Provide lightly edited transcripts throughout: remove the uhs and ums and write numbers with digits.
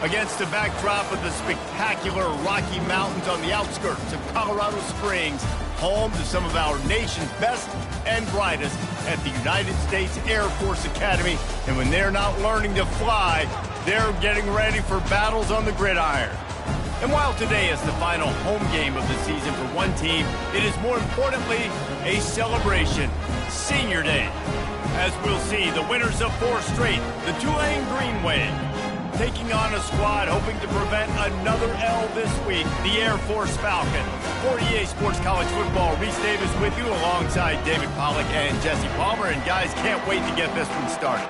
Against the backdrop of the spectacular Rocky Mountains on the outskirts of Colorado Springs, home to some of our nation's best and brightest at the United States Air Force Academy. And when they're not learning to fly, they're getting ready for battles on the gridiron. And while today is the final home game of the season for one team, it is more importantly a celebration, Senior Day. As we'll see, the winners of 4 straight, the Tulane Green Wave, taking on a squad hoping to prevent another L this week, the Air Force Falcon. For EA Sports College Football, Reese Davis with you alongside David Pollack and Jesse Palmer. And guys, can't wait to get this one started.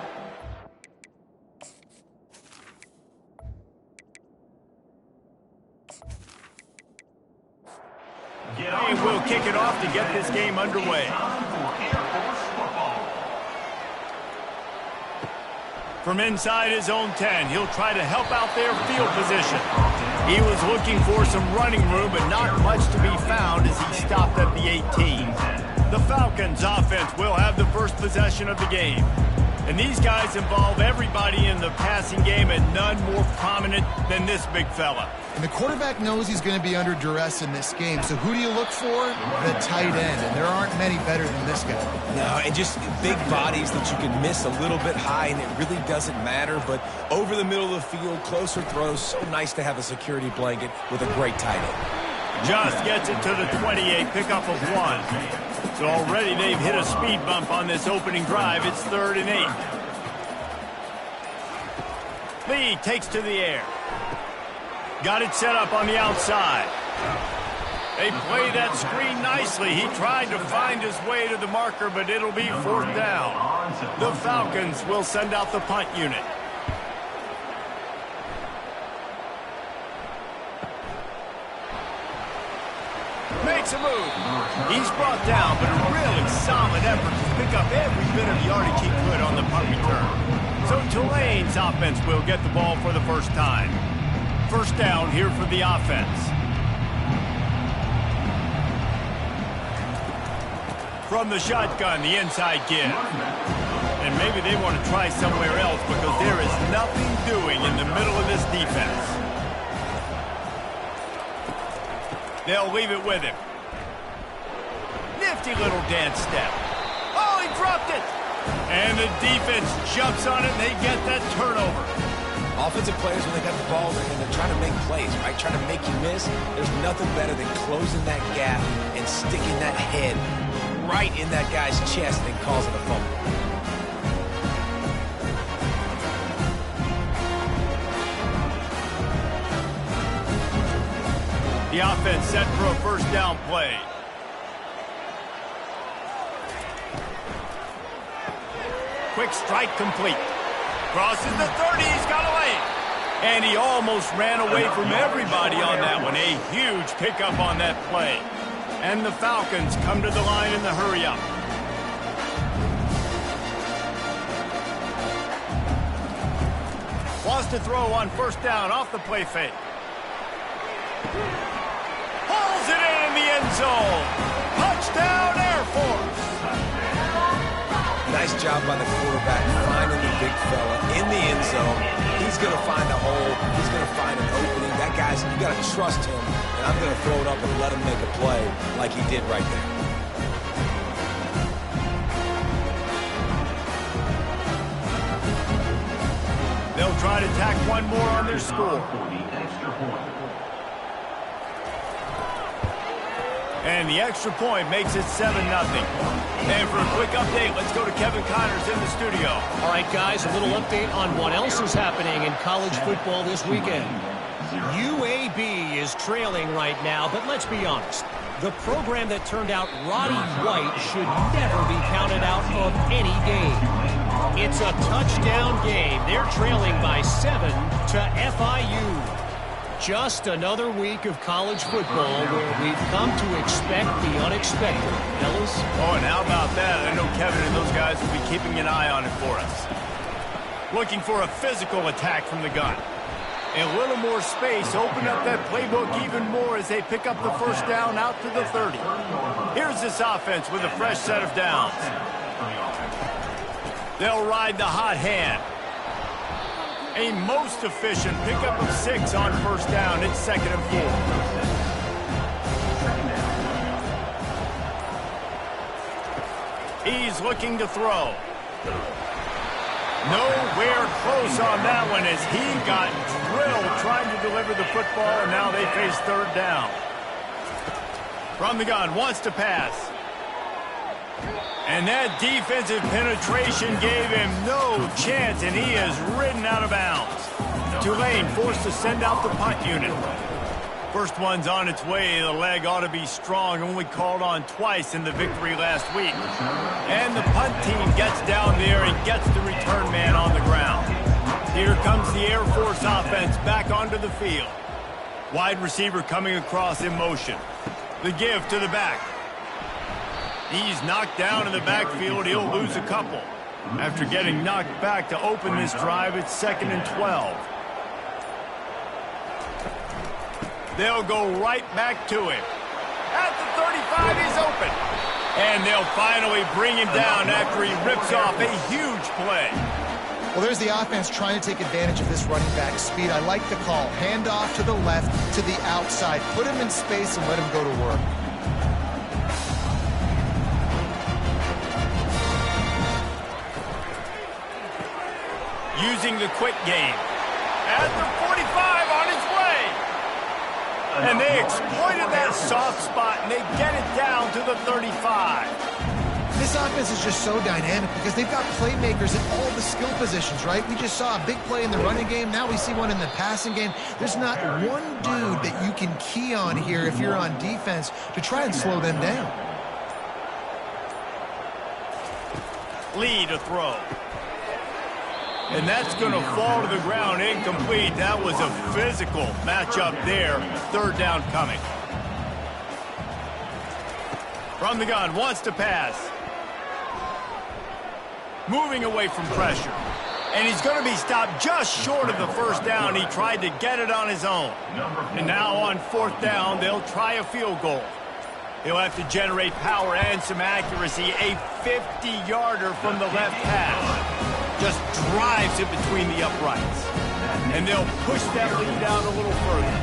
And we'll kick it off to get this game underway. From inside his own 10, he'll try to help out their field position. He was looking for some running room, but not much to be found as he stopped at the 18. The Falcons' offense will have the first possession of the game. And these guys involve everybody in the passing game, and none more prominent than this big fella. And the quarterback knows he's going to be under duress in this game. So who do you look for? The tight end. And there aren't many better than this guy. No, and just big bodies that you can miss a little bit high, and it really doesn't matter. But over the middle of the field, closer throws, so nice to have a security blanket with a great tight end. Just gets it to the 28, pickup of 1. So already they've hit a speed bump on this opening drive. It's 3rd and 8. Lee takes to the air. Got it set up on the outside. They play that screen nicely. He tried to find his way to the marker, but it'll be 4th down. The Falcons will send out the punt unit. Makes a move. He's brought down, but a really solid effort to pick up every bit of yardage he could on the punt return. So Tulane's offense will get the ball for the first time. First down here for the offense. From the shotgun, the inside give. And maybe they want to try somewhere else because there is nothing doing in the middle of this defense. They'll leave it with him. Nifty little dance step. Oh, he dropped it! And the defense jumps on it, and they get that turnover. Offensive players, when they got the ball and they're trying to make plays, right? Trying to make you miss, there's nothing better than closing that gap and sticking that head right in that guy's chest and causing a fumble. The offense set for a first down play. Quick strike complete. Crosses the 30, he's got a lane. And he almost ran away from everybody on that one. A huge pickup on that play. And the Falcons come to the line in the hurry-up. Lost to throw on first down off the play fake. Pulls it in the end zone. Touchdown, Air Force. Nice job by the quarterback finding the big fella in the end zone. He's going to find a hole. He's going to find an opening. That guy's, you got to trust him, and I'm going to throw it up and let him make a play like he did right there. They'll try to tack one more on their score. And the extra point makes it 7-0. And for a quick update, let's go to Kevin Connors in the studio. All right, guys, a little update on what else is happening in college football this weekend. UAB is trailing right now, but let's be honest. The program that turned out Roddy White should never be counted out of any game. It's a touchdown game. They're trailing by 7 to FIU. Just another week of college football where we've come to expect the unexpected, fellas. Oh, and how about that? I know Kevin and those guys will be keeping an eye on it for us. Looking for a physical attack from the gun. A little more space, open up that playbook even more as they pick up the first down out to the 30. Here's this offense with a fresh set of downs. They'll ride the hot hand. A most efficient pickup of 6 on first down. It's 2nd and 4. He's looking to throw. Nowhere close on that one as he got drilled trying to deliver the football, and now they face 3rd down. From the gun, wants to pass. And that defensive penetration gave him no chance, and he is ridden out of bounds. Tulane forced to send out the punt unit. First one's on its way. The leg ought to be strong, only called on twice in the victory last week. And the punt team gets down there and gets the return man on the ground. Here comes the Air Force offense back onto the field. Wide receiver coming across in motion. The give to the back. He's knocked down in the backfield. He'll lose a couple. After getting knocked back to open this drive, it's 2nd and 12. They'll go right back to him. At the 35, he's open. And they'll finally bring him down after he rips off a huge play. Well, there's the offense trying to take advantage of this running back speed. I like the call. Hand off to the left, to the outside. Put him in space and let him go to work. Using the quick game. At the 45 on its way. And they exploited that soft spot, and they get it down to the 35. This offense is just so dynamic because they've got playmakers in all the skill positions, right? We just saw a big play in the running game. Now we see one in the passing game. There's not one dude that you can key on here if you're on defense to try and slow them down. Lee to throw. And that's going to fall to the ground incomplete. That was a physical matchup there. 3rd down coming. From the gun, wants to pass. Moving away from pressure. And he's going to be stopped just short of the 1st down. He tried to get it on his own. And now on 4th down, they'll try a field goal. He'll have to generate power and some accuracy. A 50-yarder from the left hash. Just drives it between the uprights. And they'll push that lead out a little further.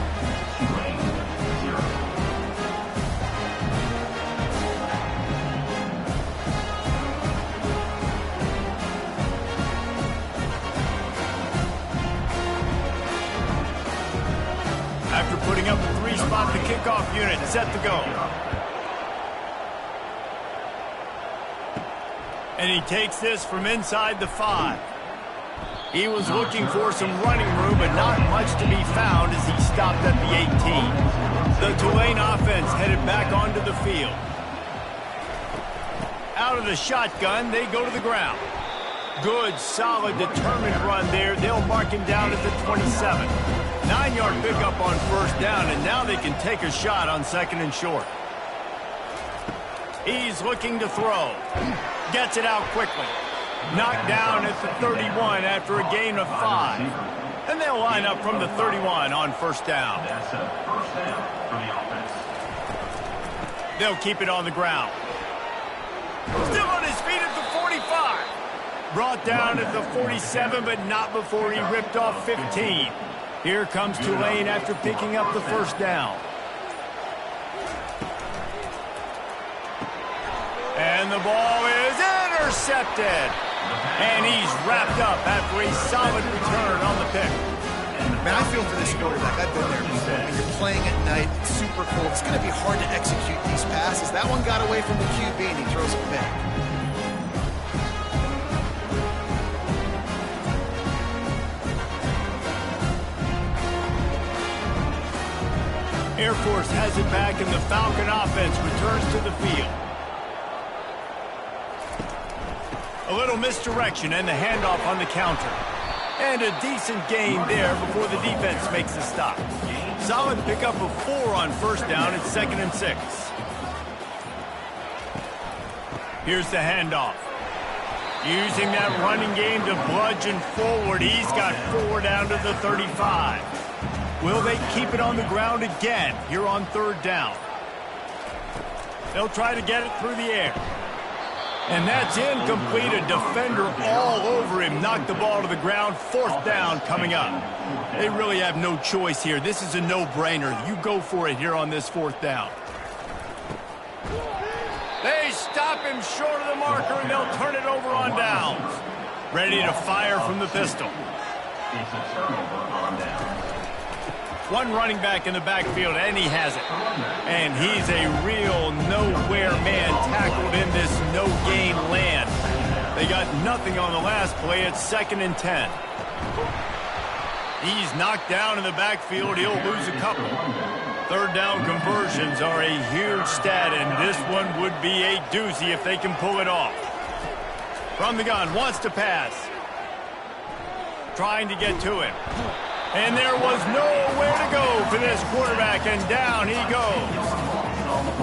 After putting up a 3-spot, the kickoff unit set to go. And he takes this from inside the 5. He was looking for some running room, but not much to be found as he stopped at the 18. The Tulane offense headed back onto the field. Out of the shotgun, they go to the ground. Good, solid, determined run there. They'll mark him down at the 27. 9-yard pickup on 1st down, and now they can take a shot on 2nd and short. He's looking to throw. Gets it out quickly. Knocked down at the 31 after a gain of 5. And they'll line up from the 31 on 1st down. That's a 1st down for the offense. They'll keep it on the ground. Still on his feet at the 45. Brought down at the 47, but not before he ripped off 15. Here comes Tulane after picking up the 1st down. And the ball is intercepted. And he's wrapped up after a solid return on the pick. Man, I feel for this quarterback. I've been there before. When you're playing at night, it's super cold. It's going to be hard to execute these passes. That one got away from the QB, and he throws it back. Air Force has it back, and the Falcon offense returns to the field. A little misdirection and the handoff on the counter. And a decent gain there before the defense makes a stop. Solid pickup of 4 on 1st down at 2nd and 6. Here's the handoff. Using that running game to bludgeon forward. He's got 4 down to the 35. Will they keep it on the ground again here on 3rd down? They'll try to get it through the air. And that's incomplete. A defender all over him. Knocked the ball to the ground. 4th down coming up. They really have no choice here. This is a no-brainer. You go for it here on this 4th down. They stop him short of the marker, and they'll turn it over on downs. Ready to fire from the pistol. It's a turnover on down. One running back in the backfield, and he has it. And he's a real nowhere man tackled in this no-gain land. They got nothing on the last play. It's 2nd and 10. He's knocked down in the backfield. He'll lose a couple. 3rd down conversions are a huge stat, and this one would be a doozy if they can pull it off. From the gun, wants to pass. Trying to get to him. And there was nowhere to go for this quarterback, and down he goes.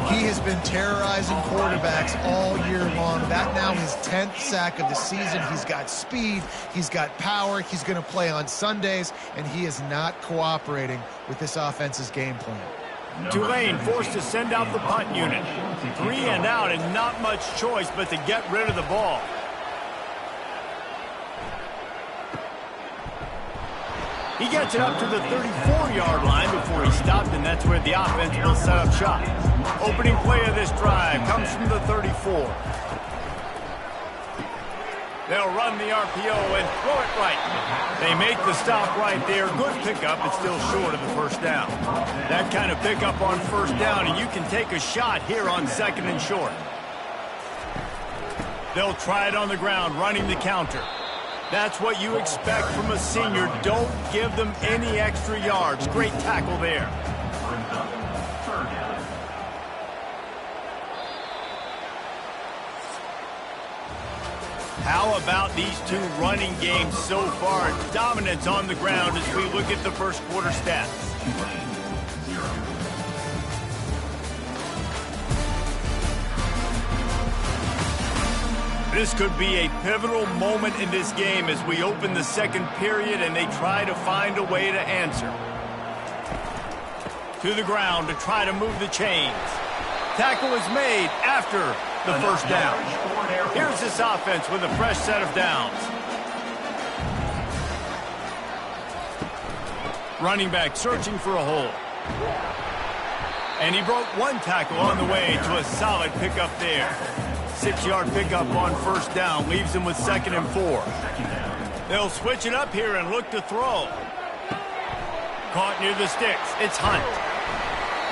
He has been terrorizing quarterbacks all year long. That now his 10th sack of the season. He's got speed. He's got power. He's going to play on Sundays, and he is not cooperating with this offense's game plan. Tulane forced to send out the punt unit. 3 and out, and not much choice but to get rid of the ball. He gets it up to the 34-yard line before he stopped, and that's where the offense will set up shop. Opening play of this drive comes from the 34. They'll run the RPO and throw it right. They make the stop right there. Good pickup, but still short of the 1st down. That kind of pickup on 1st down, and you can take a shot here on 2nd and short. They'll try it on the ground, running the counter. That's what you expect from a senior. Don't give them any extra yards. Great tackle there. How about these two running games so far? Dominance on the ground as we look at the 1st quarter stats. This could be a pivotal moment in this game as we open the 2nd period and they try to find a way to answer. To the ground to try to move the chains. Tackle is made after the 1st down. Here's this offense with a fresh set of downs. Running back searching for a hole. And he broke one tackle on the way to a solid pickup there. 6-yard pickup on 1st down leaves him with 2nd and 4. They'll switch it up here and look to throw. Caught near the sticks. It's Hunt.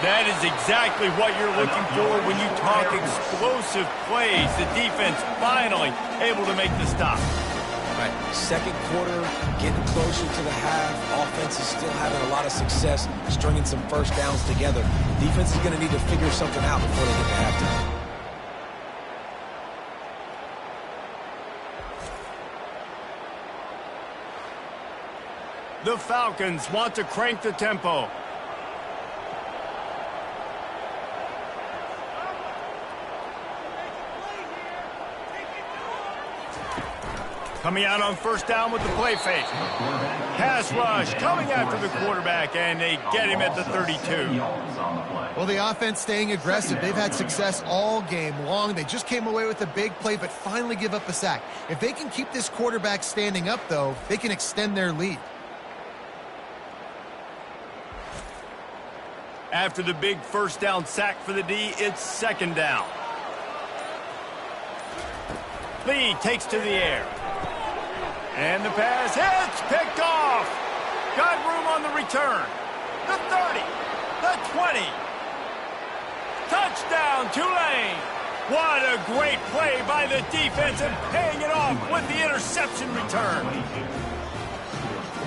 That is exactly what you're looking for when you talk explosive plays. The defense finally able to make the stop. Right, 2nd quarter, getting closer to the half. Offense is still having a lot of success stringing some 1st downs together. Defense is going to need to figure something out before they get to halftime. The Falcons want to crank the tempo. Coming out on 1st down with the play fake. Pass rush coming after the quarterback, and they get him at the 32. Well, the offense staying aggressive. They've had success all game long. They just came away with a big play, but finally give up a sack. If they can keep this quarterback standing up, though, they can extend their lead. After the big 1st down sack for the D, it's 2nd down. Lee takes to the air. And the pass hits, picked off. Got room on the return. The 30, the 20. Touchdown, Tulane. What a great play by the defense and paying it off with the interception return.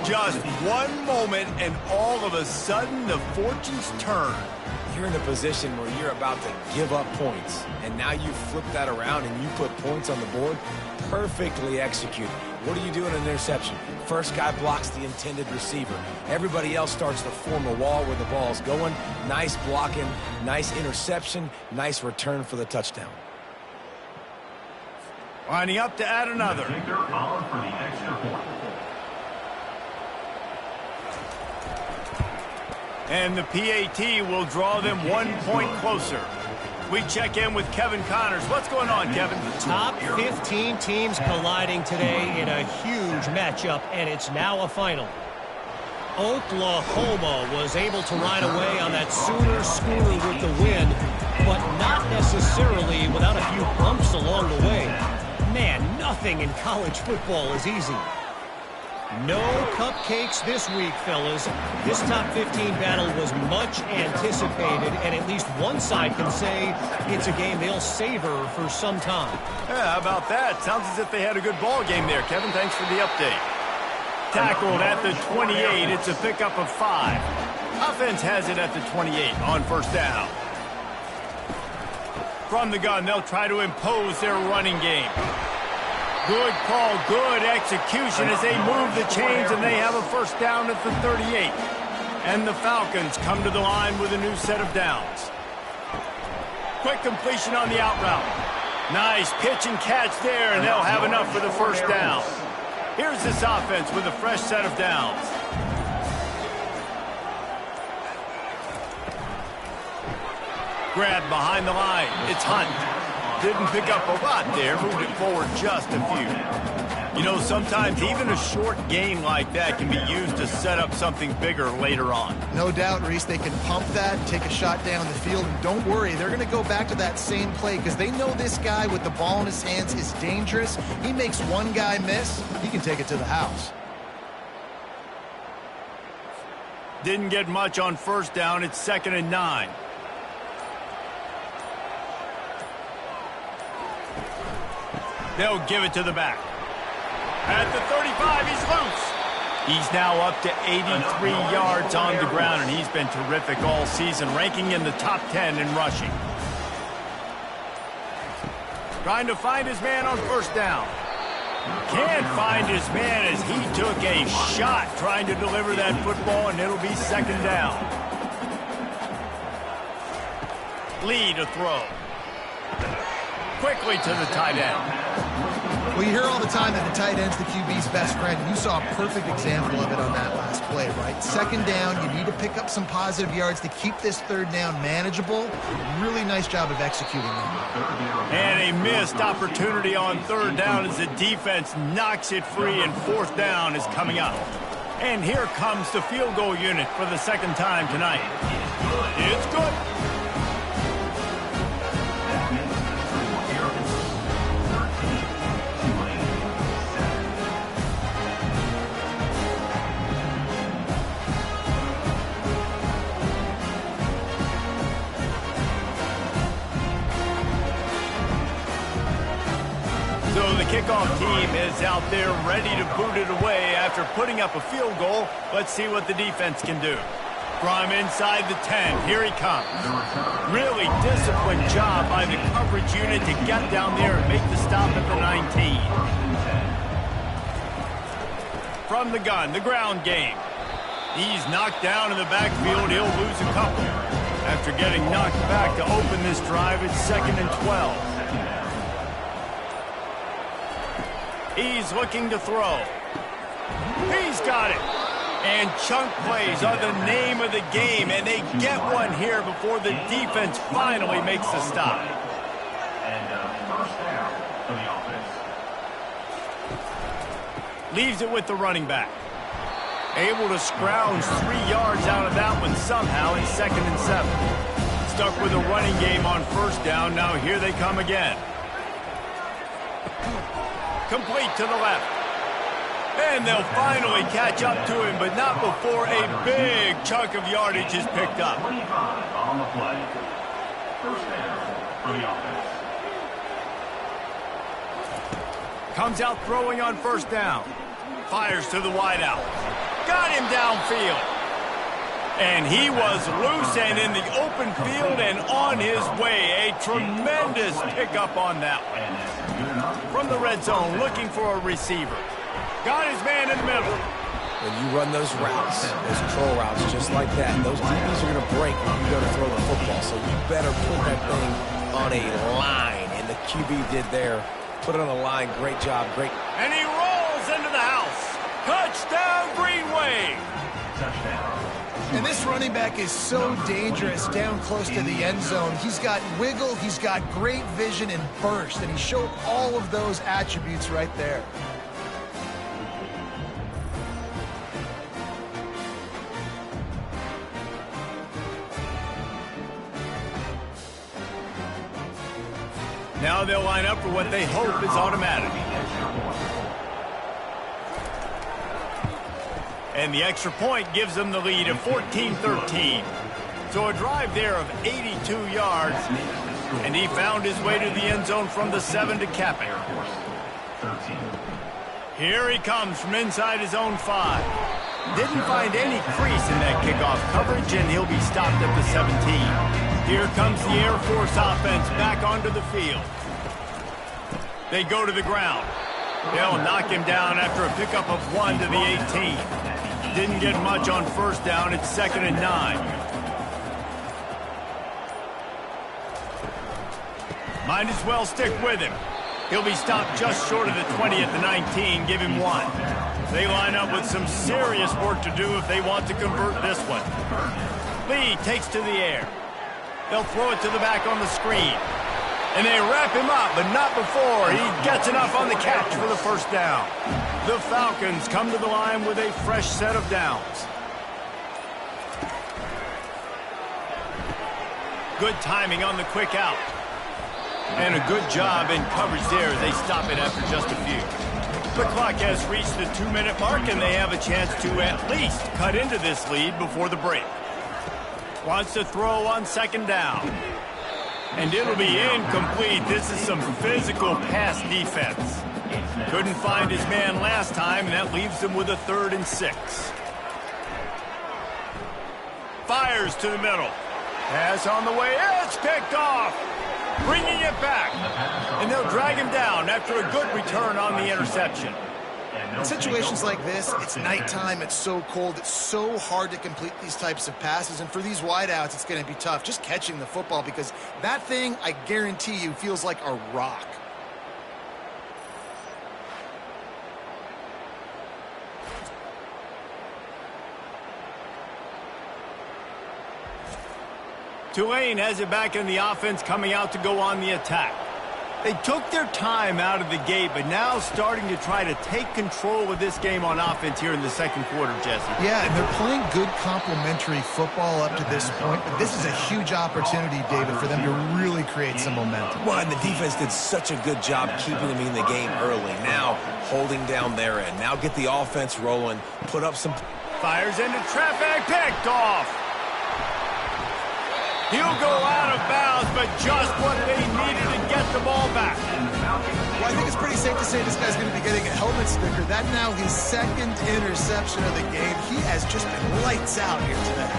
Just one moment, and all of a sudden, the fortunes turn. You're in a position where you're about to give up points, and now you flip that around and you put points on the board. Perfectly executed. What do you do in an interception? First guy blocks the intended receiver. Everybody else starts to form a wall where the ball's going. Nice blocking, nice interception, nice return for the touchdown. Lining up to add another. And the PAT will draw them 1 point closer. We check in with Kevin Connors. What's going on, Kevin? Top 15 teams colliding today in a huge matchup, and it's now a final. Oklahoma was able to ride away on that Sooner schooner with the win, but not necessarily without a few bumps along the way. Man, nothing in college football is easy. No cupcakes this week, fellas. This top 15 battle was much anticipated, and at least one side can say it's a game they'll savor for some time. Yeah, how about that? Sounds as if they had a good ball game there, Kevin. Thanks for the update. Tackled at the 28. It's a pickup of 5. Offense has it at the 28 on first down. From the gun, they'll try to impose their running game. Good call, good execution as they move the chains, and they have a first down at the 38. And the Falcons come to the line with a new set of downs. Quick completion on the out route. Nice pitch and catch there, and they'll have enough for the first down. Here's this offense with a fresh set of downs. Grab behind the line. It's Hunt. Didn't pick up a lot there. Moved it forward just a few. You know, sometimes even a short gain like that can be used to set up something bigger later on. No doubt, Reese, they can pump that, take a shot down the field, and don't worry, they're going to go back to that same play because they know this guy with the ball in his hands is dangerous. He makes one guy miss, he can take it to the house. Didn't get much on first down. It's 2nd and 9. They'll give it to the back. At the 35, he's loose. He's now up to 83 yards on the ground, and he's been terrific all season, ranking in the top 10 in rushing. Trying to find his man on first down. Can't find his man as he took a shot trying to deliver that football, and it'll be 2nd down. Lee to throw. Quickly to the tight end. Well, you hear all the time that the tight end's the QB's best friend. You saw a perfect example of it on that last play, right? 2nd down, you need to pick up some positive yards to keep this 3rd down manageable. Really nice job of executing that. And a missed opportunity on 3rd down as the defense knocks it free, and 4th down is coming up. And here comes the field goal unit for the 2nd time tonight. It's good. Kickoff team is out there ready to boot it away after putting up a field goal. Let's see what the defense can do. From inside the 10, here he comes. Really disciplined job by the coverage unit to get down there and make the stop at the 19. From the gun, the ground game. He's knocked down in the backfield. He'll lose a couple. After getting knocked back to open this drive, it's 2nd and 12. He's looking to throw. He's got it. And chunk plays are the name of the game, and they get one here before the defense finally makes the stop. And first down for the offense. Leaves it with the running back. Able to scrounge 3 yards out of that one somehow in 2nd and 7. Stuck with a running game on first down. Now here they come again. Complete to the left. And they'll finally catch up to him, but not before a big chunk of yardage is picked up. 25 on the play. First down for the offense. Comes out throwing on first down. Fires to the wideout. Got him downfield. And he was loose and in the open field and on his way. A tremendous pickup on that one. From the red zone, looking for a receiver. Got his man in the middle. When you run those routes, those control routes just like that, those DBs are going to break when you go to throw the football. So you better put that thing on a line. And the QB did there. Put it on a line. Great job. Great. And he rolls into the house. Touchdown, Green Wave. Touchdown. And this running back is so dangerous down close to the end zone. He's got wiggle, he's got great vision and burst, and he showed all of those attributes right there. Now they'll line up for what they hope is automatic. And the extra point gives them the lead of 14-13. So a drive there of 82 yards. And he found his way to the end zone from the 7 to cap it. Here he comes from inside his own 5. Didn't find any crease in that kickoff coverage, and he'll be stopped at the 17. Here comes the Air Force offense back onto the field. They go to the ground. They'll knock him down after a pickup of 1 to the 18. Didn't get much on first down. It's 2nd and 9. Might as well stick with him. He'll be stopped just short of the 20 at the 19. Give him 1. They line up with some serious work to do if they want to convert this one. Lee takes to the air. They'll throw it to the back on the screen. And they wrap him up, but not before he gets enough on the catch for the first down. The Falcons come to the line with a fresh set of downs. Good timing on the quick out. And a good job in coverage there as they stop it after just a few. The clock has reached the 2-minute mark, and they have a chance to at least cut into this lead before the break. Wants to throw on 2nd down. And it'll be incomplete. This is some physical pass defense. Couldn't find his man last time, and that leaves him with a 3rd and 6. Fires to the middle. Pass on the way. It's picked off. Bringing it back. And they'll drag him down after a good return on the interception. In situations like this, it's nighttime, it's so cold, it's so hard to complete these types of passes, and for these wideouts, it's going to be tough just catching the football because that thing, I guarantee you, feels like a rock. Tulane has it back in the offense coming out to go on the attack. They took their time out of the gate, but now starting to try to take control of this game on offense here in the 2nd quarter, Jesse. Yeah, and they're playing good complementary football up to this point, but this is a huge opportunity, David, for them to really create some momentum. Well, and the defense did such a good job keeping them in the game early. Now holding down their end. Now get the offense rolling, put up some... Fires into traffic, picked off. He'll go out of bounds, but just what they needed to get the ball back. Well, I think it's pretty safe to say this guy's going to be getting a helmet sticker. That now his 2nd interception of the game. He has just been lights out here today.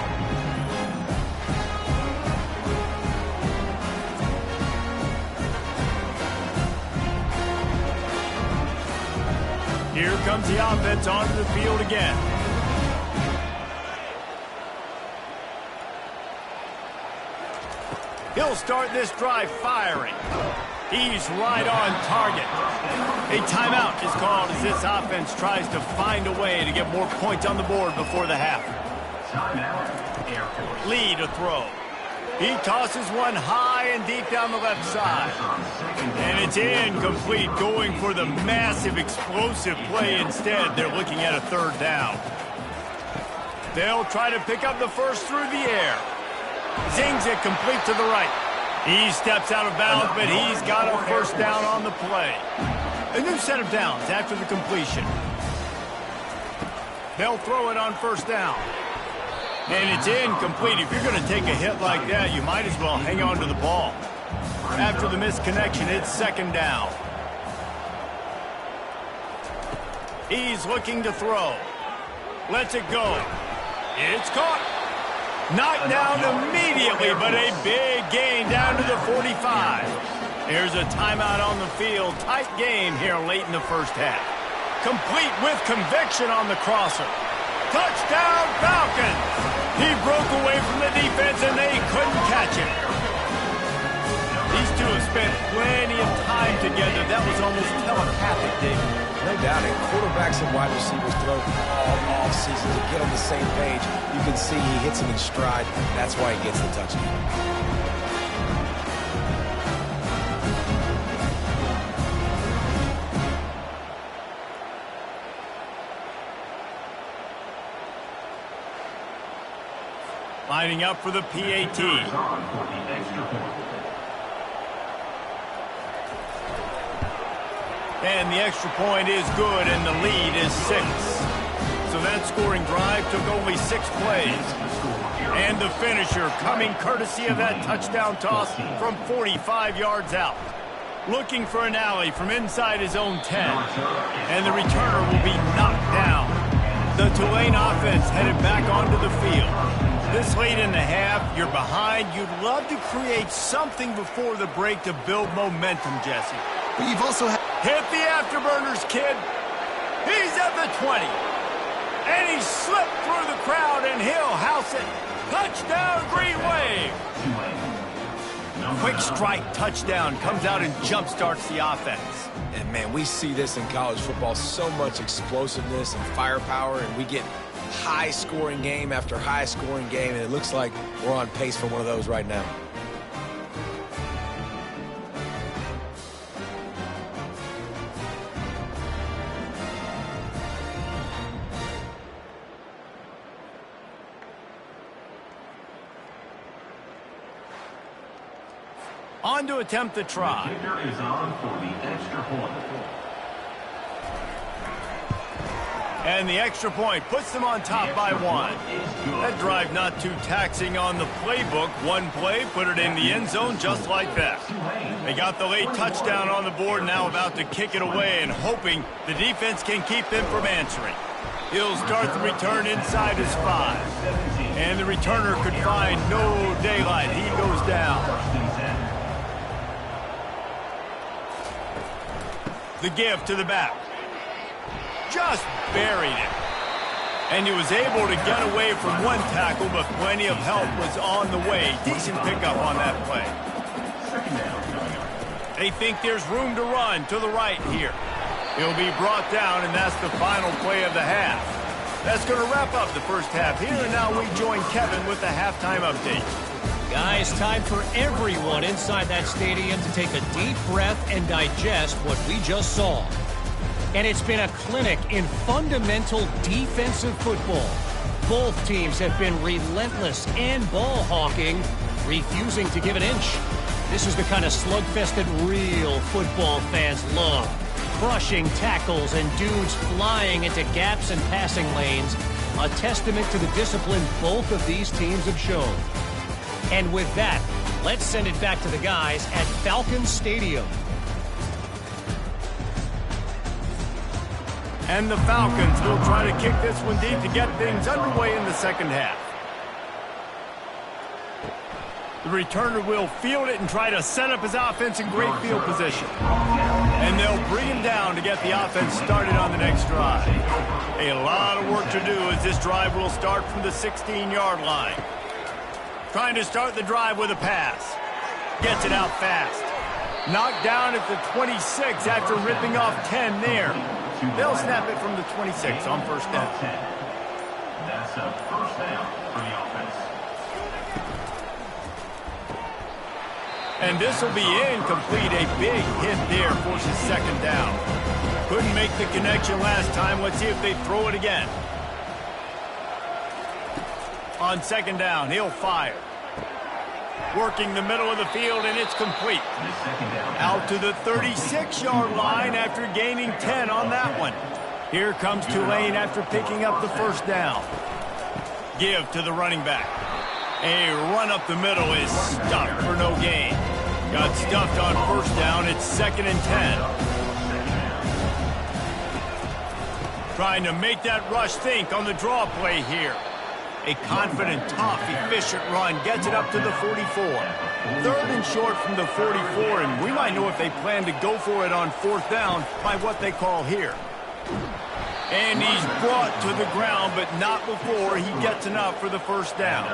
Here comes the offense onto the field again. He'll start this drive firing. He's right on target. A timeout is called as this offense tries to find a way to get more points on the board before the half. Lee to throw. He tosses one high and deep down the left side. And it's incomplete, going for the massive explosive play instead. They're looking at a 3rd down. They'll try to pick up the first through the air. Zings it complete to the right. He steps out of bounds, but he's got a first down on the play. A new set of downs after the completion. They'll throw it on 1st down. And it's incomplete. If you're going to take a hit like that, you might as well hang on to the ball. After the misconnection, it's 2nd down. He's looking to throw. Lets it go. It's caught. Knocked down immediately, but a big gain down to the 45. Here's a timeout on the field. Tight game here late in the 1st half. Complete with conviction on the crosser. Touchdown, Falcons! He broke away from the defense, and they couldn't catch him. These two have spent plenty of time together. That was almost telepathic, David. No doubt, and quarterbacks and wide receivers throw all season to get on the same page. You can see he hits him in stride. That's why he gets the touchdown. Lining up for the PAT. And the extra point is good, and the lead is 6. So that scoring drive took only 6 plays. And the finisher coming courtesy of that touchdown toss from 45 yards out. Looking for an alley from inside his own 10. And the returner will be knocked down. The Tulane offense headed back onto the field. This late in the half, you're behind. You'd love to create something before the break to build momentum, Jesse. But you've also hit the afterburners, kid. He's at the 20. And he slipped through the crowd, and he'll house it. Touchdown, Green Wave. Quick strike touchdown comes out and jump-starts the offense. And, man, we see this in college football, so much explosiveness and firepower, and we get high-scoring game after high-scoring game, and it looks like we're on pace for one of those right now. On to attempt the try. The kicker is on for the extra point. And the extra point puts them on top by 1. That drive not too taxing on the playbook. One play, put it in the end zone just like that. They got the late touchdown on the board, now about to kick it away and hoping the defense can keep them from answering. He'll start the return inside his 5. And the returner could find no daylight. He goes down. The give to the back. Just buried it. And he was able to get away from one tackle, but plenty of help was on the way. Decent pickup on that play. They think there's room to run to the right here. He'll be brought down, and that's the final play of the half. That's going to wrap up the first half here, and now we join Kevin with the halftime update. Guys, time for everyone inside that stadium to take a deep breath and digest what we just saw. And it's been a clinic in fundamental defensive football. Both teams have been relentless and ball hawking, refusing to give an inch. This is the kind of slugfest that real football fans love. Crushing tackles and dudes flying into gaps and passing lanes. A testament to the discipline both of these teams have shown. And with that, let's send it back to the guys at Falcon Stadium. And the Falcons will try to kick this one deep to get things underway in the second half. The returner will field it and try to set up his offense in great field position. And they'll bring him down to get the offense started on the next drive. A lot of work to do as this drive will start from the 16-yard line. Trying to start the drive with a pass. Gets it out fast. Knocked down at the 26 after ripping off 10 there. They'll snap it from the 26 on first down. That's a first down for the offense. And this will be incomplete. A big hit there forces second down. Couldn't make the connection last time. Let's see if they throw it again. On second down, he'll fire. Working the middle of the field, and it's complete. Out to the 36-yard line after gaining 10 on that one. Here comes Tulane after picking up the first down. Give to the running back. A run up the middle is stuffed for no gain. Got stuffed on first down. It's 2nd and 10. Trying to make that rush think on the draw play here. A confident, tough, efficient run gets it up to the 44. 3rd and short from the 44, and we might know if they plan to go for it on 4th down by what they call here. And he's brought to the ground, but not before he gets enough for the first down.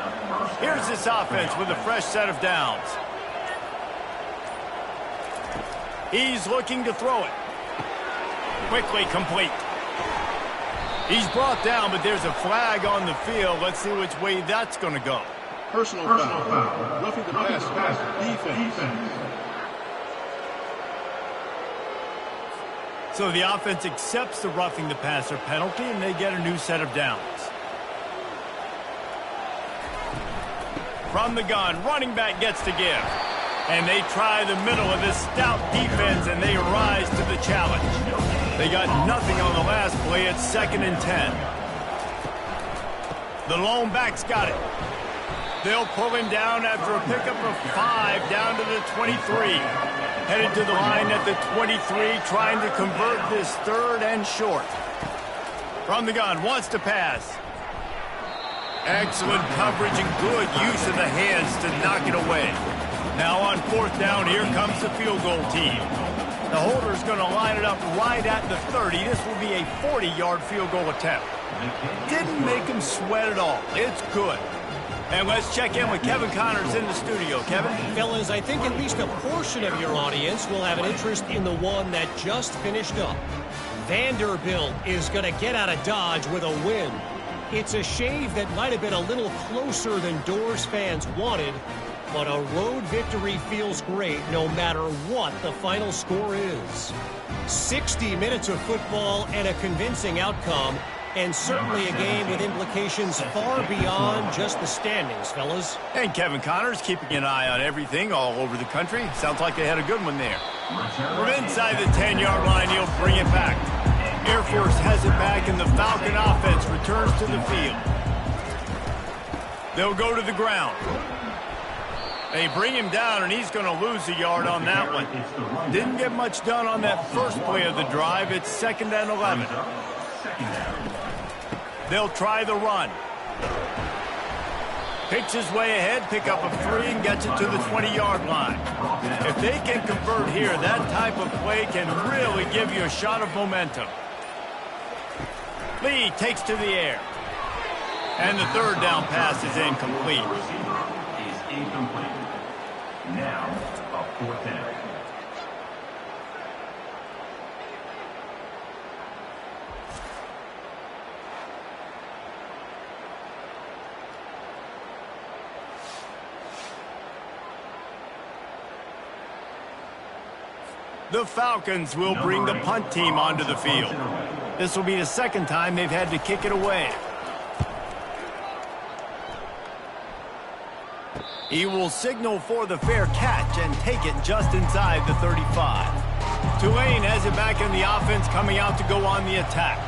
Here's this offense with a fresh set of downs. He's looking to throw it. quickly complete. He's brought down, but there's a flag on the field. Let's see which way that's going to go. Personal foul. Roughing the passer. Defense. So the offense accepts the roughing the passer penalty, and they get a new set of downs. From the gun, running back gets to give. And they try the middle of this stout defense, and they rise to the challenge. They got nothing on the last play. It's 2nd and 10. The lone back's got it. They'll pull him down after a pickup of 5 down to the 23. Headed to the line at the 23, trying to convert this 3rd and short. From the gun, wants to pass. Excellent coverage and good use of the hands to knock it away. Now on 4th down, here comes the field goal team. The holder's going to line it up right at the 30. This will be a 40-yard field goal attempt. Didn't make him sweat at all. It's good. And let's check in with Kevin Connors in the studio. Kevin? Fellas, I think at least a portion of your audience will have an interest in the one that just finished up. Vanderbilt is going to get out of Dodge with a win. It's a shave that might have been a little closer than Doors fans wanted, but a road victory feels great no matter what the final score is. 60 minutes of football and a convincing outcome, and certainly a game with implications far beyond just the standings, fellas. And Kevin Connors keeping an eye on everything all over the country. Sounds like they had a good one there. From inside the 10-yard line, he'll bring it back. Air Force has it back, and the Falcon offense returns to the field. They'll go to the ground. They bring him down, and he's going to lose a yard on that one. Didn't get much done on that first play of the drive. It's 2nd and 11. They'll try the run. Picks his way ahead, pick up a 3, and gets it to the 20-yard line. If they can convert here, that type of play can really give you a shot of momentum. Lee takes to the air. And the 3rd down pass is incomplete. Is incomplete. Now, a 4th down. The Falcons will bring the punt team onto the field. This will be the 2nd time they've had to kick it away. He will signal for the fair catch and take it just inside the 35. Tulane has it back in the offense, coming out to go on the attack.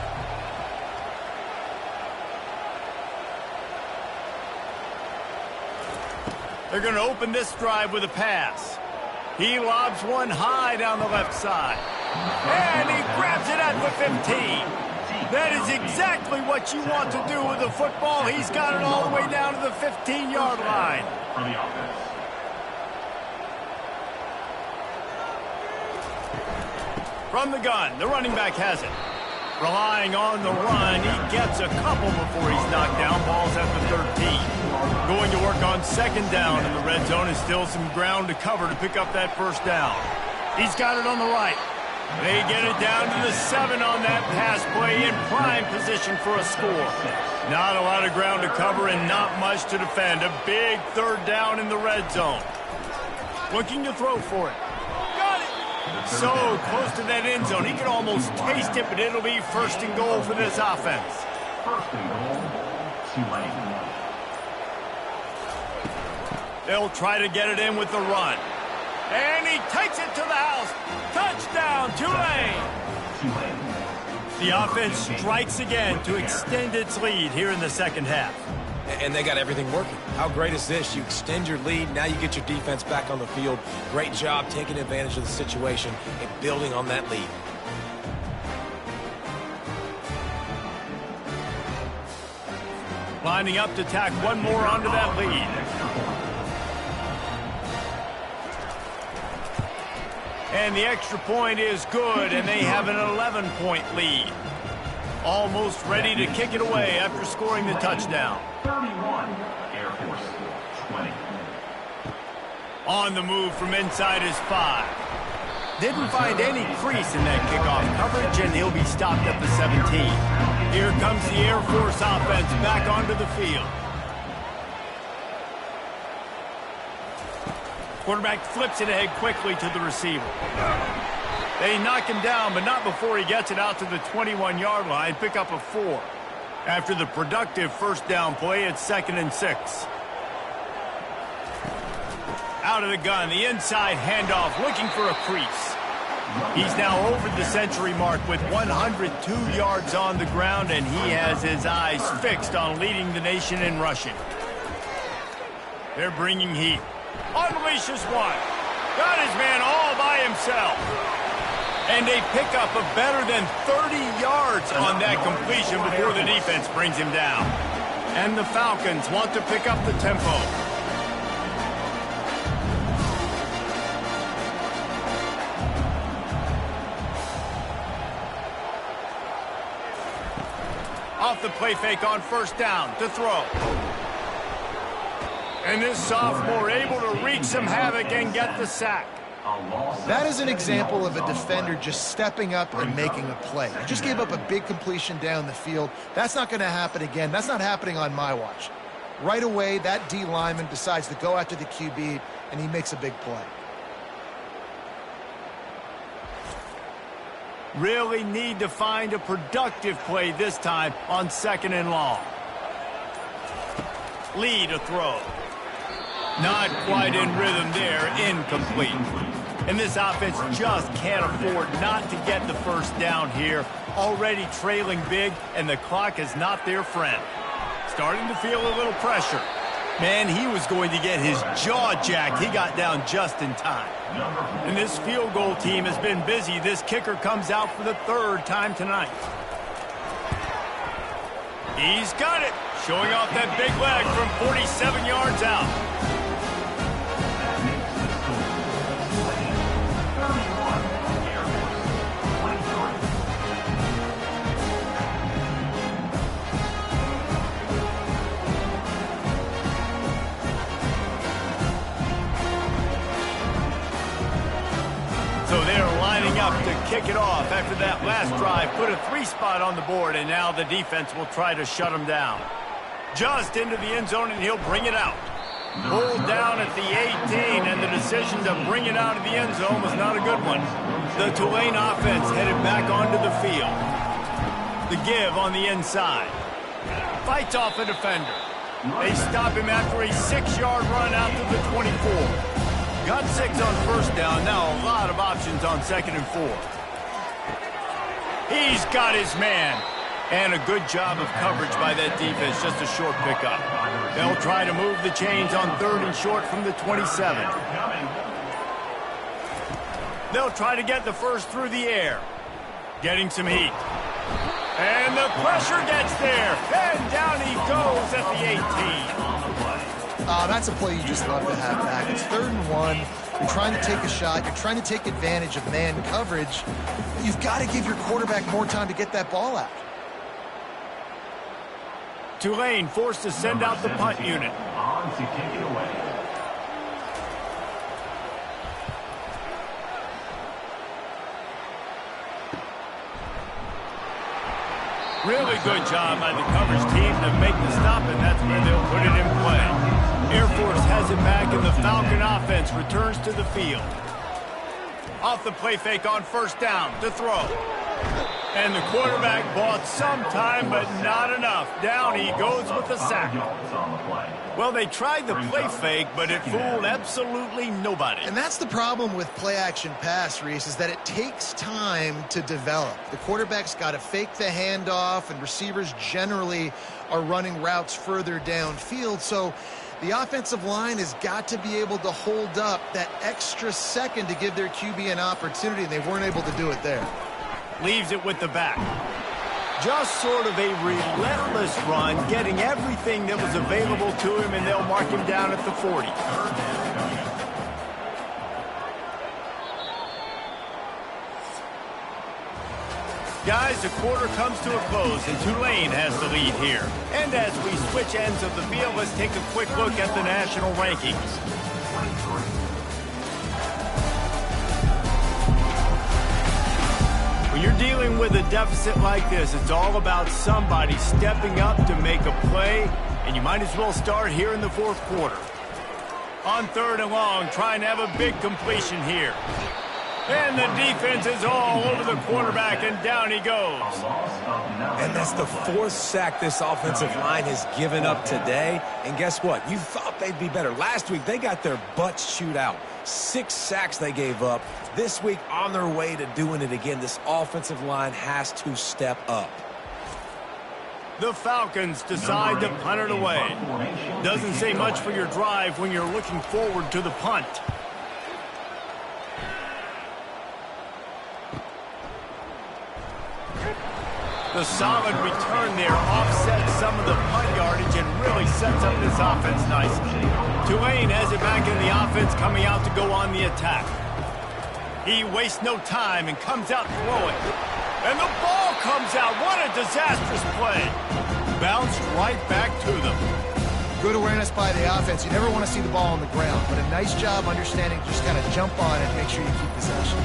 They're going to open this drive with a pass. He lobs one high down the left side. And he grabs it at the 15. That is exactly what you want to do with the football. He's got it all the way down to the 15-yard line. For the offense. From the gun, the running back has it. Relying on the run, he gets a couple before he's knocked down. Ball's at the 13. Going to work on 2nd down in the red zone, and still some ground to cover to pick up that 1st down. He's got it on the right. They get it down to the 7 on that pass play, in prime position for a score. Not a lot of ground to cover and not much to defend. A big 3rd down in the red zone. Looking to throw for it. Got it! So close to that end zone. He could almost taste it, but it'll be 1st and goal for this offense. 1st and goal, Tulane. They'll try to get it in with the run. And he takes it to the house. Touchdown, Tulane! The offense strikes again to extend its lead here in the 2nd half. And they got everything working. How great is this? You extend your lead, now you get your defense back on the field. Great job taking advantage of the situation and building on that lead. Lining up to tack one more onto that lead. And the extra point is good, and they have an 11-point lead. Almost ready to kick it away after scoring the touchdown. 31, Air Force, 20. On the move from inside his 5. didn't find any crease in that kickoff coverage, and he'll be stopped at the 17. Here comes the Air Force offense back onto the field. Quarterback flips it ahead quickly to the receiver. They knock him down, but not before he gets it out to the 21-yard line. Pick up a 4. After the productive first down play, it's 2nd and 6. Out of the gun, the inside handoff, looking for a crease. He's now over the century mark with 102 yards on the ground, and he has his eyes fixed on leading the nation in rushing. They're bringing heat. Unleashes one. Got his man all by himself. And they pick up a better than 30 yards on that completion before the defense brings him down. And the Falcons want to pick up the tempo. Off the play fake on first down to throw. And this sophomore able to wreak some havoc and get the sack. That is an example of a defender just stepping up and making a play. You just gave up a big completion down the field. That's not going to happen again. That's not happening on my watch. Right away, that D lineman decides to go after the QB, and he makes a big play. Really need to find a productive play this time on 2nd and long. Lead a throw. Not quite in rhythm there, incomplete. And this offense just can't afford not to get the first down here. Already trailing big, and the clock is not their friend. Starting to feel a little pressure. Man, he was going to get his jaw jacked. He got down just in time. And this field goal team has been busy. This kicker comes out for the 3rd time tonight. He's got it. Showing off that big leg from 47 yards out. So they're lining up to kick it off after that last drive. Put a 3-spot on the board, and now the defense will try to shut them down. Just into the end zone, and he'll bring it out. Pulled down at the 18, and the decision to bring it out of the end zone was not a good one. The Tulane offense headed back onto the field. The give on the inside. Fights off a defender. They stop him after a 6-yard run out to the 24. Got 6 on first down. Now a lot of options on 2nd and 4. He's got his man. And a good job of coverage by that defense. Just a short pickup. They'll try to move the chains on 3rd and short from the 27. They'll try to get the first through the air. Getting some heat. And the pressure gets there. And down he goes at the 18. That's a play you just love to have back. It's 3rd and 1. You're trying to take a shot. You're trying to take advantage of man coverage. You've got to give your quarterback more time to get that ball out. Tulane forced to send out the punt unit. On to kick it away. Really good job by the coverage team to make the stop, and that's where they'll put it in play. Air Force has it back, and the Falcon offense returns to the field. Off the play fake on first down to throw. And the quarterback bought some time, but not enough. Down he goes with the sack. Well, they tried the play fake, but it fooled absolutely nobody. And that's the problem with play-action pass, Reese, is that it takes time to develop. The quarterback's got to fake the handoff, and receivers generally are running routes further downfield. So the offensive line has got to be able to hold up that extra second to give their QB an opportunity, and they weren't able to do it there. Leaves it with the back. Just sort of a relentless run, getting everything that was available to him, and they'll mark him down at the 40. Guys, the quarter comes to a close, and Tulane has the lead here. And as we switch ends of the field, let's take a quick look at the national rankings. you're dealing with a deficit like this, it's all about somebody stepping up to make a play, and you might as well start here in the fourth quarter. On 3rd and long, trying to have a big completion here. And the defense is all over the quarterback, and down he goes. And that's the 4th sack this offensive line has given up today. And guess what? You thought they'd be better. Last week, they got their butts chewed out. 6 sacks they gave up. This week, on their way to doing it again, this offensive line has to step up. The Falcons decide to punt it away. Doesn't say much for your drive when you're looking forward to the punt. The solid return there offsets some of the punt yardage and really sets up this offense nicely. Tulane has it back in the offense, coming out to go on the attack. He wastes no time and comes out throwing. And the ball comes out. What a disastrous play. Bounced right back to them. Good awareness by the offense. You never want to see the ball on the ground, but a nice job understanding just kind of jump on it and make sure you keep possession.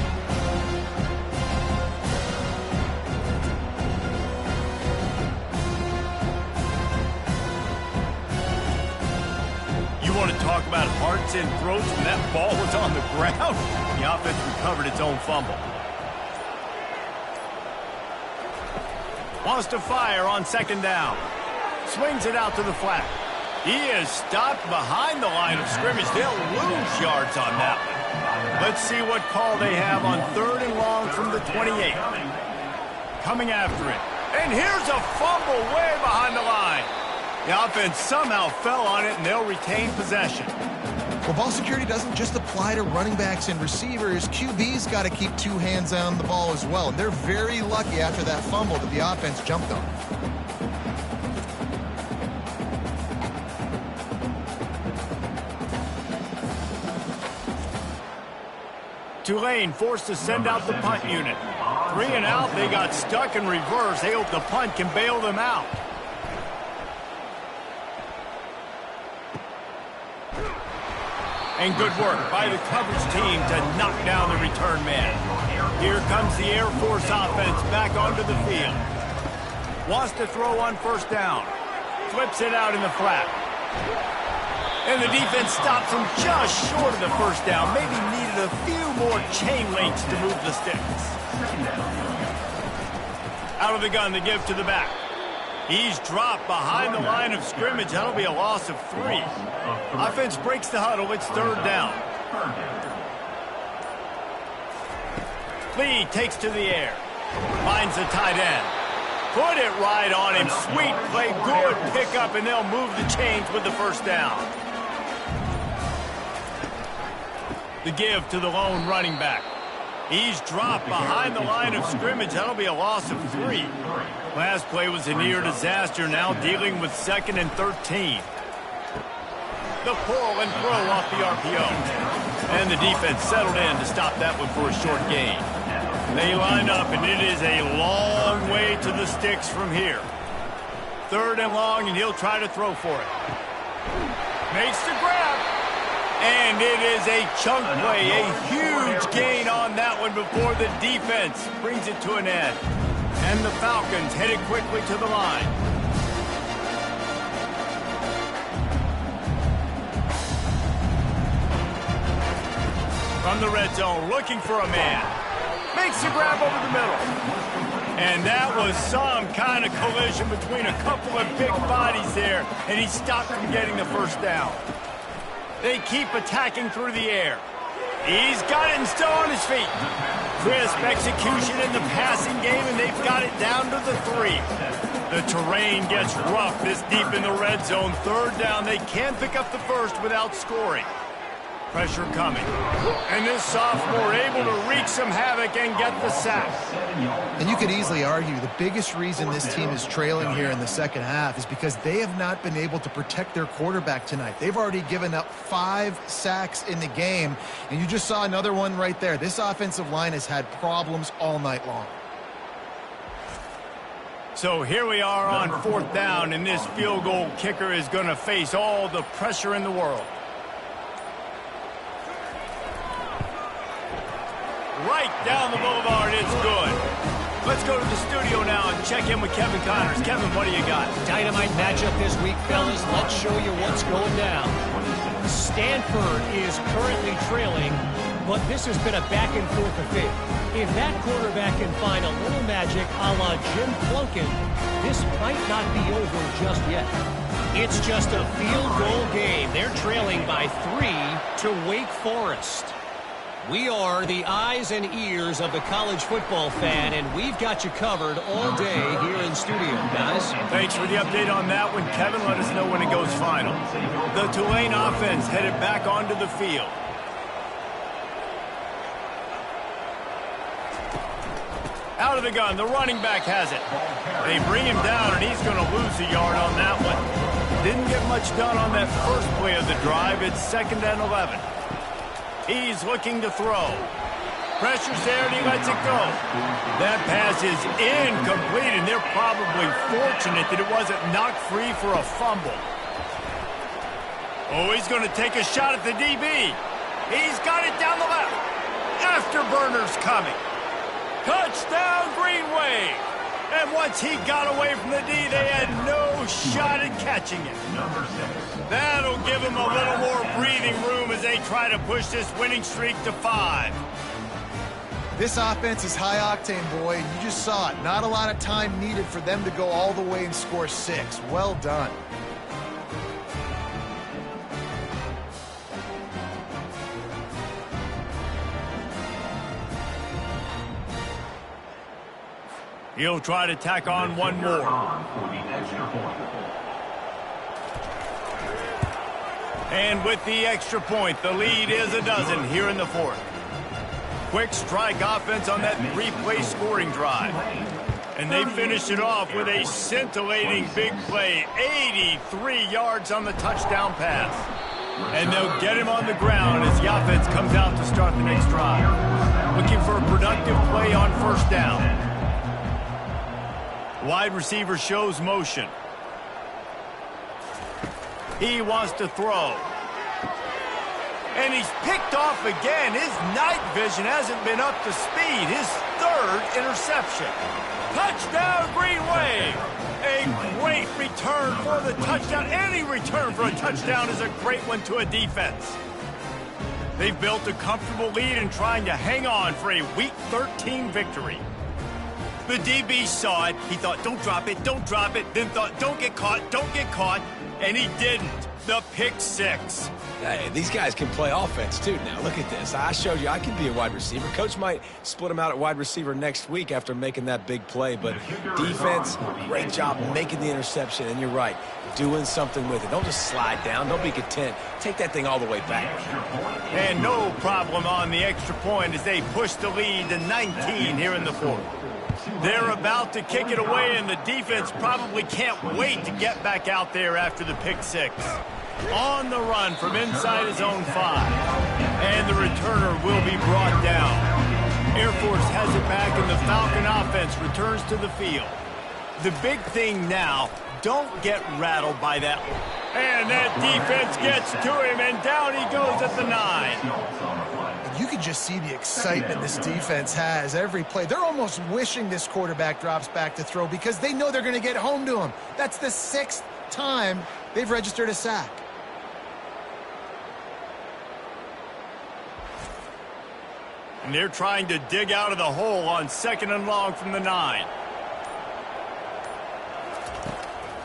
You want to talk about hearts and throats when that ball was on the ground? The offense recovered its own fumble. Wants to fire on 2nd down. Swings it out to the flat. He is stopped behind the line of scrimmage. They'll lose yards on that one. Let's see what call they have on 3rd and long from the 28. Coming after it. And here's a fumble way behind the line. The offense somehow fell on it, and they'll retain possession. Well, ball security doesn't just apply to running backs and receivers. QB's got to keep 2 hands on the ball as well. And they're very lucky after that fumble that the offense jumped on. Tulane forced to send out the punt unit. 3 and out, they got stuck in reverse. They hope the punt can bail them out. And good work by the coverage team to knock down the return man. Here comes the Air Force offense back onto the field. Wants to throw on 1st down. Flips it out in the flat. And the defense stops him just short of the 1st down. Maybe needed a few more chain links to move the sticks. Out of the gun to give to the back. He's dropped behind the line of scrimmage. That'll be a loss of 3. Offense breaks the huddle. It's 3rd down. Lee takes to the air. Finds the tight end. Put it right on him. Sweet play. Good pickup, and they'll move the chains with the 1st down. The give to the lone running back. He's dropped behind the line of scrimmage. That'll be a loss of 3. Last play was a near disaster, now dealing with 2nd and 13. The pull and throw off the RPO. And the defense settled in to stop that one for a short gain. They line up, and it is a long way to the sticks from here. 3rd and long, and he'll try to throw for it. Makes the grab. And it is a chunk play, a huge gain on that one before the defense brings it to an end. And the Falcons headed quickly to the line. From the red zone, looking for a man. Makes the grab over the middle. And that was some kind of collision between a couple of big bodies there, and he stopped from getting the 1st down. They keep attacking through the air. He's got it and still on his feet. Crisp execution in the passing game, and they've got it down to the 3. The terrain gets rough this deep in the red zone. 3rd down, they can't pick up the 1st without scoring. Pressure coming. And this sophomore able to wreak some havoc and get the sack. And you could easily argue the biggest reason this team is trailing here in the 2nd half is because they have not been able to protect their quarterback tonight. They've already given up 5 sacks in the game, and you just saw another one right there. This offensive line has had problems all night long. So here we are on 4th down, and this field goal kicker is going to face all the pressure in the world. Right down the boulevard, it's good. Let's go to the studio now and check in with Kevin Connors. Kevin, what do you got? Dynamite matchup this week, fellas. Let's show you what's going down. Stanford is currently trailing, but this has been a back-and-forth affair. If that quarterback can find a little magic a la Jim Plunkett, this might not be over just yet. It's just a field goal game. They're trailing by 3 to Wake Forest. We are the eyes and ears of the college football fan, and we've got you covered all day here in studio, guys. Thanks for the update on that one, Kevin. Let us know when it goes final. The Tulane offense headed back onto the field. Out of the gun, the running back has it. They bring him down, and he's going to lose a yard on that one. Didn't get much done on that first play of the drive. It's 2nd and 11. He's looking to throw. Pressure's there, and he lets it go. That pass is incomplete, and they're probably fortunate that it wasn't knocked free for a fumble. Oh, he's going to take a shot at the DB. He's got it down the left. Afterburner's coming. Touchdown, Green Wave. And once he got away from the D, they had no shot at catching it. That'll give them a little more breathing room as they try to push this winning streak to 5. This offense is high octane, boy, and you just saw it. Not a lot of time needed for them to go all the way and score 6. Well done. He'll try to tack on one more. And with the extra point, the lead is a dozen here in the 4th. Quick strike offense on that 3-play scoring drive. And they finish it off with a scintillating big play. 83 yards on the touchdown pass. And they'll get him on the ground as the offense comes out to start the next drive. Looking for a productive play on 1st down. Wide receiver shows motion. He wants to throw. And he's picked off again. His night vision hasn't been up to speed. His 3rd interception. Touchdown, Green Wave. A great return for the touchdown. Any return for a touchdown is a great one to a defense. They've built a comfortable lead and trying to hang on for a Week 13 victory. The DB saw it. He thought, don't drop it, then thought, don't get caught, and he didn't. The pick 6. Hey, these guys can play offense, too. Now, look at this. I showed you I can be a wide receiver. Coach might split him out at wide receiver next week after making that big play, but defense, great job making the interception, and you're right, doing something with it. Don't just slide down. Don't be content. Take that thing all the way back. And no problem on the extra point as they push the lead to 19 here in the 4th. They're about to kick it away, and the defense probably can't wait to get back out there after the pick 6. On the run from inside his own 5. And the returner will be brought down. Air Force has it back, and the Falcon offense returns to the field. The big thing now, don't get rattled by that one. And that defense gets to him, and down he goes at the 9. You can just see the excitement this defense has every play. They're almost wishing this quarterback drops back to throw because they know they're going to get home to him. That's the 6th time they've registered a sack. And they're trying to dig out of the hole on 2nd and long from the 9.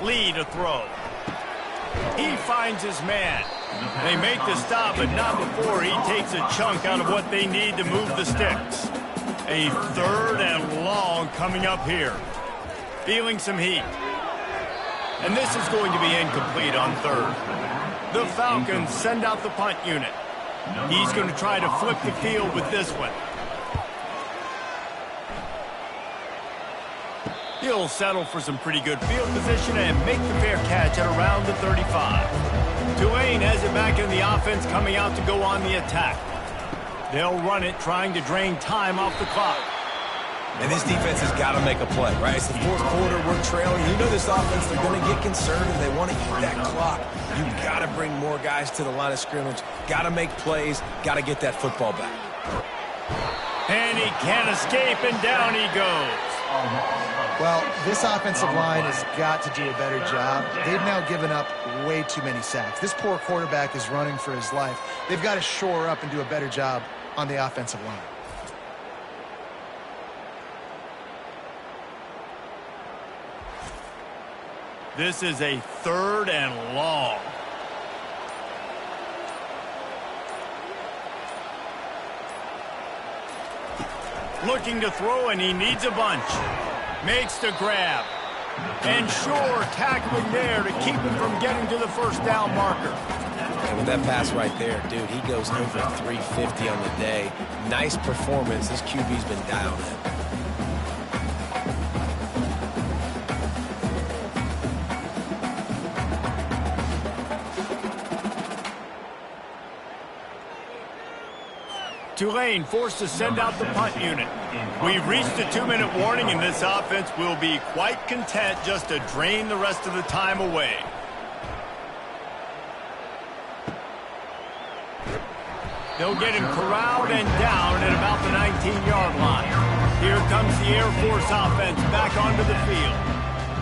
Lee to throw. He finds his man. They make the stop, but not before he takes a chunk out of what they need to move the sticks. A 3rd and long coming up here. Feeling some heat. And this is going to be incomplete on 3rd. The Falcons send out the punt unit. He's going to try to flip the field with this one. He'll settle for some pretty good field position and make the fair catch at around the 35. Tulane has it back in the offense, coming out to go on the attack. They'll run it, trying to drain time off the clock. And this defense has got to make a play, right? It's the 4th quarter. We're trailing. You know this offense, they're going to get conservative. They want to eat that clock. You got to bring more guys to the line of scrimmage. Got to make plays. Got to get that football back. And he can't escape, and down he goes. Well, this offensive line has got to do a better job. They've now given up way too many sacks. This poor quarterback is running for his life. They've got to shore up and do a better job on the offensive line. This is a 3rd and long. Looking to throw, and he needs a bunch. Makes the grab. And sure, tackling there to keep him from getting to the first down marker. And with that pass right there, dude, he goes over 350 on the day. Nice performance. This QB's been dialed in. Tulane forced to send out the punt unit. We've reached a 2-minute warning, and this offense will be quite content just to drain the rest of the time away. They'll get him corralled and down at about the 19-yard line. Here comes the Air Force offense back onto the field.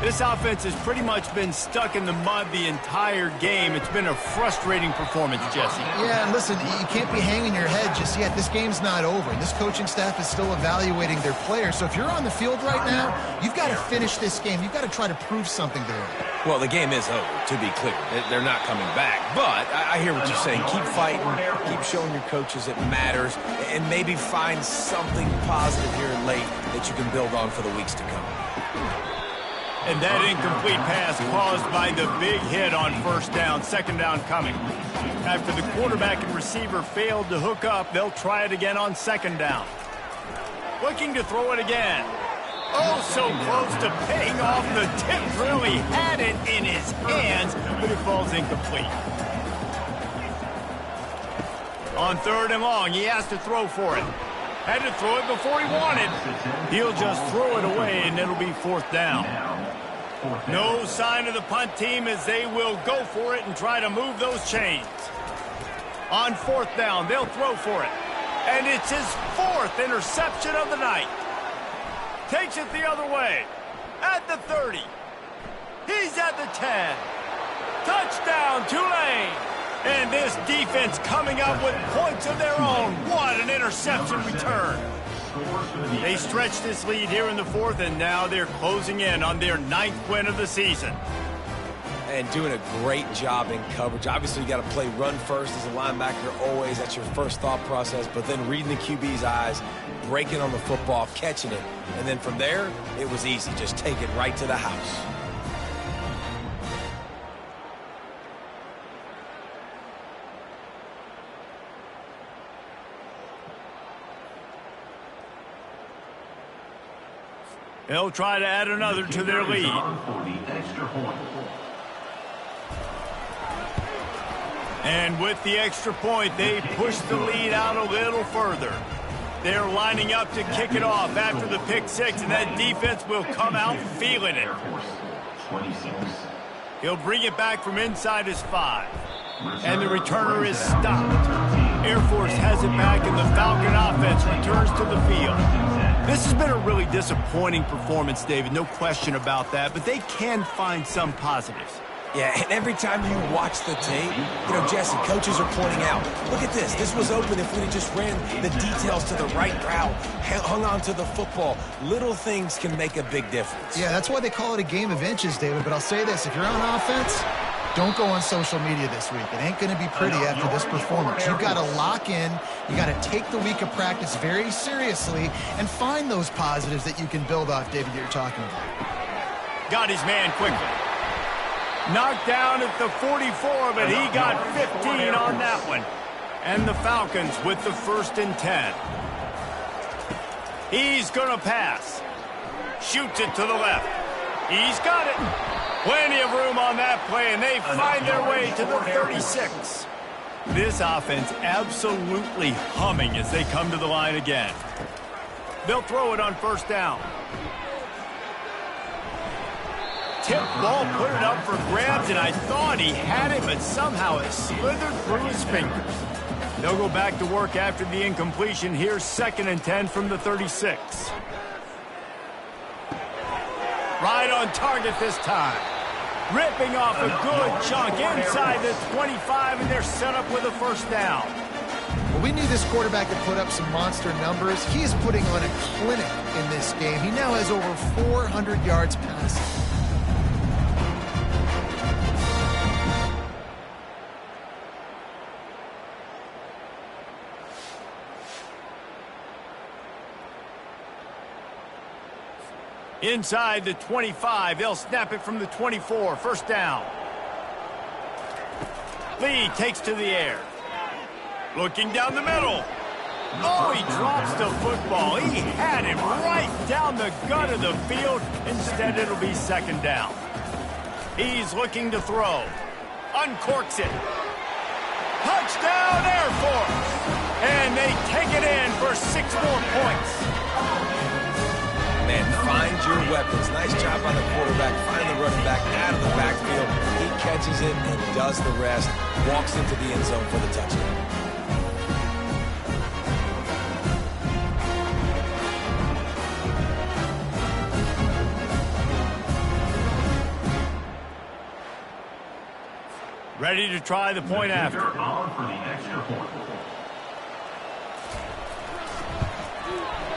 This offense has pretty much been stuck in the mud the entire game. It's been a frustrating performance, Jesse. Yeah, and listen, you can't be hanging your head just yet. This game's not over. This coaching staff is still evaluating their players. So if you're on the field right now, you've got to finish this game. You've got to try to prove something to them. Well, the game is over, to be clear. They're not coming back. But I hear what you're saying. Keep fighting. Keep showing your coaches it matters. And maybe find something positive here late that you can build on for the weeks to come. And that incomplete pass caused by the big hit on first down, second down coming. After the quarterback and receiver failed to hook up, they'll try it again on second down. Looking to throw it again. Oh, so close to paying off the tip drill. He had it in his hands, but it falls incomplete. On 3rd and long, he has to throw for it. Had to throw it before he wanted. He'll just throw it away, and it'll be 4th down. No sign of the punt team as they will go for it and try to move those chains. On 4th down, they'll throw for it. And it's his 4th interception of the night. Takes it the other way. At the 30. He's at the 10. Touchdown, Tulane. And this defense coming up with points of their own. What an interception return. They stretch this lead here in the 4th, and now they're closing in on their 9th win of the season. And doing a great job in coverage. Obviously, you got to play run first as a linebacker always. That's your first thought process. But then reading the QB's eyes, breaking on the football, catching it. And then from there, it was easy. Just take it right to the house. They'll try to add another to their lead. And with the extra point, they push the lead out a little further. They're lining up to kick it off after the pick six, and that defense will come out feeling it. He'll bring it back from inside his 5. And the returner is stopped. Air Force has it back, and the Falcon offense returns to the field. This has been a really disappointing performance, David, no question about that, but they can find some positives. Yeah, and every time you watch the tape, you know, Jesse, coaches are pointing out, look at this. This was open if we just ran the details to the right route, hung on to the football. Little things can make a big difference. Yeah, that's why they call it a game of inches, David. But I'll say this, if you're on offense, don't go on social media this week. It ain't going to be pretty after this performance. You've got to lock in. You got to take the week of practice very seriously and find those positives that you can build off, David, that you're talking about. Got his man quickly. Knocked down at the 44, but he got 15 on that one. And the Falcons with the 1st and 10. He's going to pass. Shoots it to the left. He's got it. Plenty of room on that play, and they find their way to the 36. This offense absolutely humming as they come to the line again. They'll throw it on 1st down. Tip ball, put it up for grabs, and I thought he had it, but somehow it slithered through his fingers. They'll go back to work after the incompletion. Here's 2nd and 10 from the 36. Right on target this time. Ripping off a good chunk inside the 25, and they're set up with a first down. Well, we need this quarterback to put up some monster numbers. He is putting on a clinic in this game. He now has over 400 yards passing. Inside the 25, they'll snap it from the 24. First down. Lee takes to the air. Looking down the middle. Oh, he drops the football. He had it right down the gut of the field. Instead, it'll be second down. He's looking to throw. Uncorks it. Touchdown, Air Force. And they take it in for 6 more points. Man, find your weapons. Nice job by the quarterback, finding the running back out of the backfield. He catches it and does the rest. Walks into the end zone for the touchdown. Ready to try the point after. On for the extra point.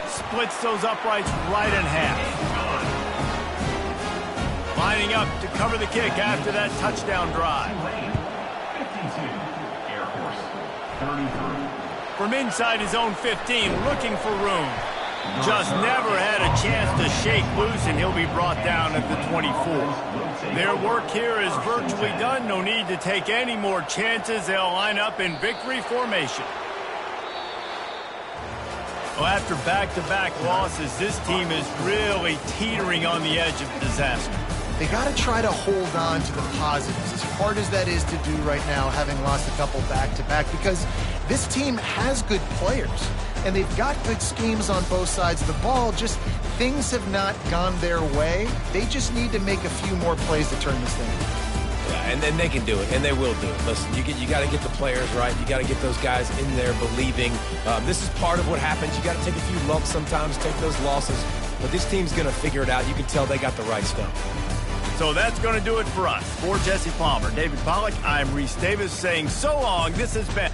Splits those uprights right in half. Lining up to cover the kick after that touchdown drive. Tulane, 52. Air Force, 33. From inside his own 15, looking for room. Just never had a chance to shake loose, and he'll be brought down at the 24. Their work here is virtually done. No need to take any more chances. They'll line up in victory formation. Well, after back-to-back losses, this team is really teetering on the edge of disaster. They got to try to hold on to the positives, as hard as that is to do right now, having lost a couple back-to-back, because this team has good players, and they've got good schemes on both sides of the ball. Just things have not gone their way. They just need to make a few more plays to turn this thing. Yeah, and then they can do it, and they will do it. Listen, you got to get the players right. You got to get those guys in there believing. This is part of what happens. You got to take a few lumps sometimes, take those losses. But this team's going to figure it out. You can tell they got the right stuff. So that's going to do it for us. For Jesse Palmer, David Pollack, I'm Reese Davis saying so long. This has been